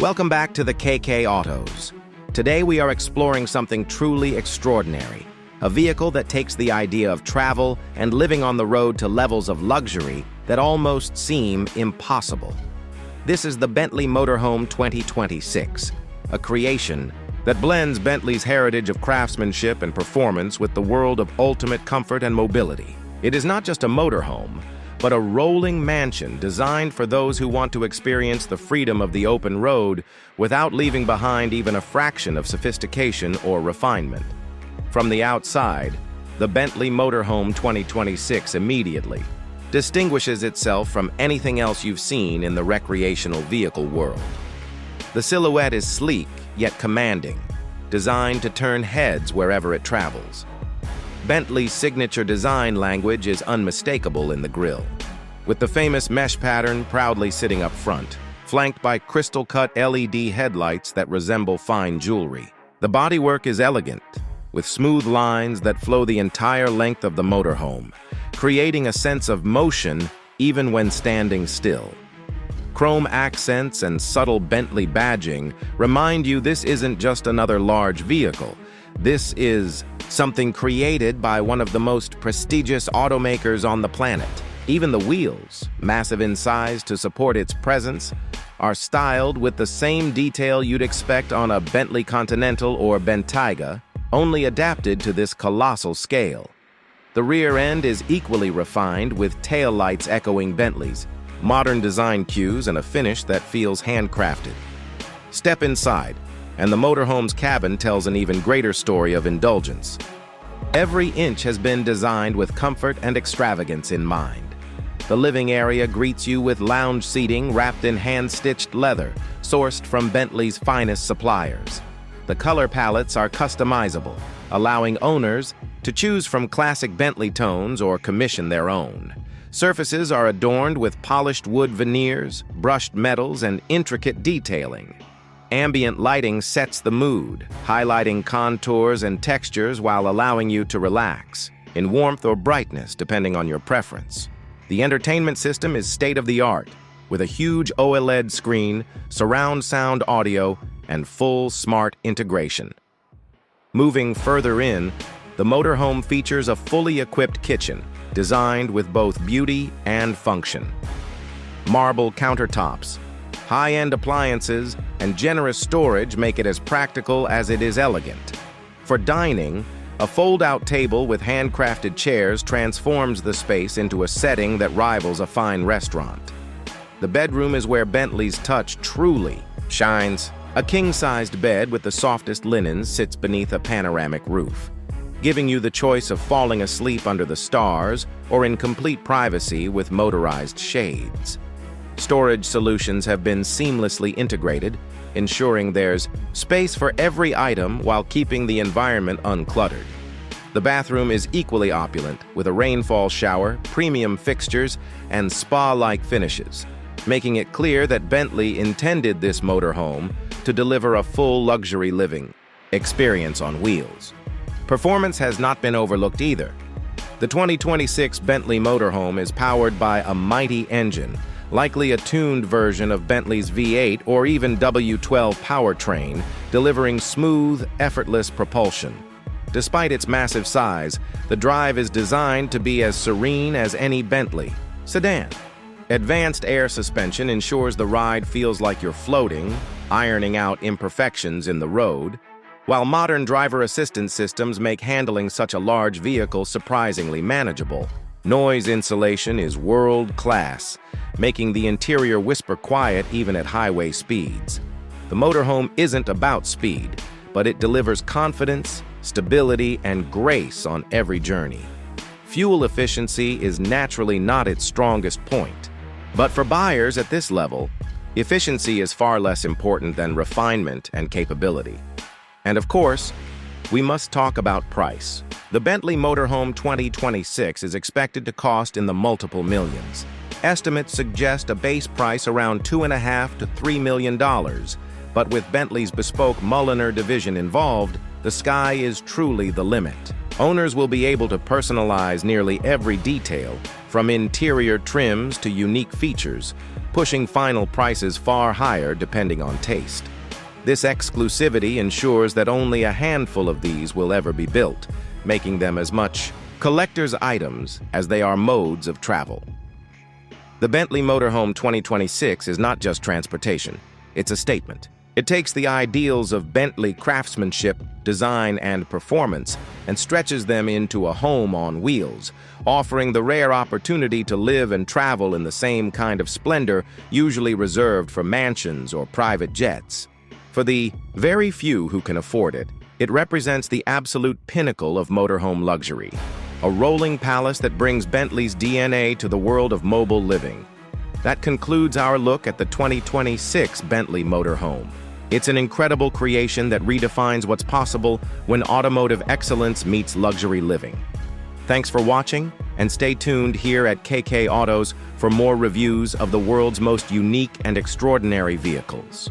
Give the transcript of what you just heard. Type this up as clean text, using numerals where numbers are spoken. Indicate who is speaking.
Speaker 1: Welcome back to the KK Autos. Today we are exploring something truly extraordinary, a vehicle that takes the idea of travel and living on the road to levels of luxury that almost seem impossible. This is the Bentley Motorhome 2026, a creation that blends Bentley's heritage of craftsmanship and performance with the world of ultimate comfort and mobility. It is not just a motorhome, but a rolling mansion designed for those who want to experience the freedom of the open road without leaving behind even a fraction of sophistication or refinement. From the outside, the Bentley Motorhome 2026 immediately distinguishes itself from anything else you've seen in the recreational vehicle world. The silhouette is sleek yet commanding, designed to turn heads wherever it travels. Bentley's signature design language is unmistakable in the grille, with the famous mesh pattern proudly sitting up front, flanked by crystal-cut LED headlights that resemble fine jewelry. The bodywork is elegant, with smooth lines that flow the entire length of the motorhome, creating a sense of motion even when standing still. Chrome accents and subtle Bentley badging remind you this isn't just another large vehicle. This is something created by one of the most prestigious automakers on the planet. Even the wheels, massive in size to support its presence, are styled with the same detail you'd expect on a Bentley Continental or Bentayga, only adapted to this colossal scale. The rear end is equally refined, with tail lights echoing Bentley's, modern design cues, and a finish that feels handcrafted. Step inside, and the motorhome's cabin tells an even greater story of indulgence. Every inch has been designed with comfort and extravagance in mind. The living area greets you with lounge seating wrapped in hand-stitched leather, sourced from Bentley's finest suppliers. The color palettes are customizable, allowing owners to choose from classic Bentley tones or commission their own. Surfaces are adorned with polished wood veneers, brushed metals, and intricate detailing. Ambient lighting sets the mood, highlighting contours and textures while allowing you to relax, in warmth or brightness depending on your preference. The entertainment system is state-of-the-art, with a huge OLED screen, surround sound audio, and full smart integration. Moving further in, the motorhome features a fully equipped kitchen, designed with both beauty and function. Marble countertops, high-end appliances, and generous storage make it as practical as it is elegant. For dining, a fold-out table with handcrafted chairs transforms the space into a setting that rivals a fine restaurant. The bedroom is where Bentley's touch truly shines. A king-sized bed with the softest linens sits beneath a panoramic roof, giving you the choice of falling asleep under the stars or in complete privacy with motorized shades. Storage solutions have been seamlessly integrated, ensuring there's space for every item while keeping the environment uncluttered. The bathroom is equally opulent, with a rainfall shower, premium fixtures, and spa-like finishes, making it clear that Bentley intended this motorhome to deliver a full luxury living experience on wheels. Performance has not been overlooked either. The 2026 Bentley Motorhome is powered by a mighty engine, likely a tuned version of Bentley's V8 or even W12 powertrain, delivering smooth, effortless propulsion. Despite its massive size, the drive is designed to be as serene as any Bentley sedan. Advanced air suspension ensures the ride feels like you're floating, ironing out imperfections in the road, while modern driver assistance systems make handling such a large vehicle surprisingly manageable. Noise insulation is world-class, making the interior whisper quiet even at highway speeds. The motorhome isn't about speed, but it delivers confidence, stability, and grace on every journey. Fuel efficiency is naturally not its strongest point, but for buyers at this level, efficiency is far less important than refinement and capability. And of course, we must talk about price. The Bentley Motorhome 2026 is expected to cost in the multiple millions. Estimates suggest a base price around $2.5 to $3 million, but with Bentley's bespoke Mulliner division involved, the sky is truly the limit. Owners will be able to personalize nearly every detail, from interior trims to unique features, pushing final prices far higher depending on taste. This exclusivity ensures that only a handful of these will ever be built, making them as much collector's items as they are modes of travel. The Bentley Motorhome 2026 is not just transportation, it's a statement. It takes the ideals of Bentley craftsmanship, design, and performance and stretches them into a home on wheels, offering the rare opportunity to live and travel in the same kind of splendor usually reserved for mansions or private jets. For the very few who can afford it, it represents the absolute pinnacle of motorhome luxury, a rolling palace that brings Bentley's DNA to the world of mobile living. That concludes our look at the 2026 Bentley Motorhome. It's an incredible creation that redefines what's possible when automotive excellence meets luxury living. Thanks for watching, and stay tuned here at KK Autos for more reviews of the world's most unique and extraordinary vehicles.